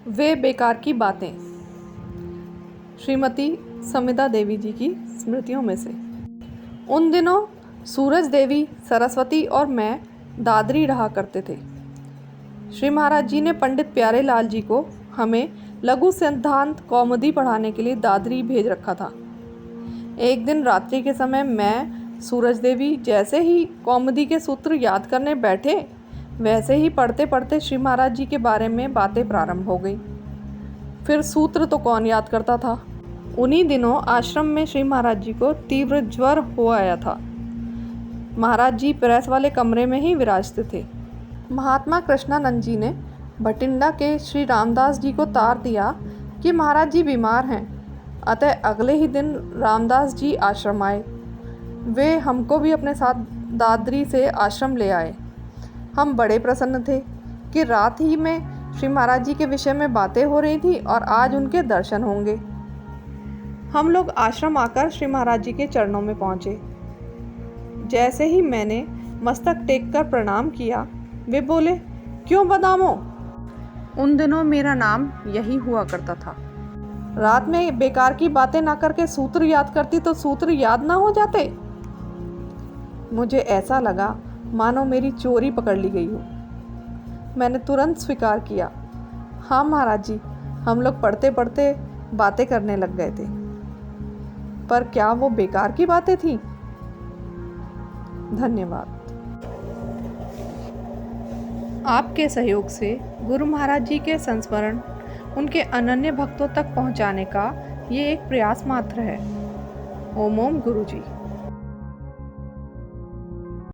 वे बेकार की बातें। श्रीमती समिधा देवी जी की स्मृतियों में से। उन दिनों सूरज देवी, सरस्वती और मैं दादरी रहा करते थे। श्री महाराज जी ने पंडित प्यारेलाल जी को हमें लघु सिद्धांत कौमुदी पढ़ाने के लिए दादरी भेज रखा था। एक दिन रात्रि के समय मैं, सूरज देवी जैसे ही कौमुदी के सूत्र याद करने बैठे, वैसे ही पढ़ते पढ़ते श्री महाराज जी के बारे में बातें प्रारंभ हो गई। फिर सूत्र तो कौन याद करता था। उन्हीं दिनों आश्रम में श्री महाराज जी को तीव्र ज्वर हो आया था। महाराज जी प्रेस वाले कमरे में ही विराजते थे। महात्मा कृष्णानंद जी ने भटिंडा के श्री रामदास जी को तार दिया कि महाराज जी बीमार हैं। अतः अगले ही दिन रामदास जी आश्रम आए। वे हमको भी अपने साथ दादरी से आश्रम ले आए। हम बड़े प्रसन्न थे कि रात ही में श्री महाराज जी के विषय में बातें हो रही थी और आज उनके दर्शन होंगे। हम लोग आश्रम आकर श्री महाराज जी के चरणों में पहुँचे। जैसे ही मैंने मस्तक टेक कर प्रणाम किया, वे बोले, क्यों बदामो? उन दिनों मेरा नाम यही हुआ करता था। रात में बेकार की बातें ना करके सूत्र याद करती तो सूत्र याद ना हो जाते। मुझे ऐसा लगा मानो मेरी चोरी पकड़ ली गई हो। मैंने तुरंत स्वीकार किया, हाँ महाराज जी, हम लोग पढ़ते पढ़ते बातें करने लग गए थे। पर क्या वो बेकार की बातें थीं? धन्यवाद। आपके सहयोग से गुरु महाराज जी के संस्मरण उनके अनन्य भक्तों तक पहुंचाने का ये एक प्रयास मात्र है। ओम ओम गुरु जी।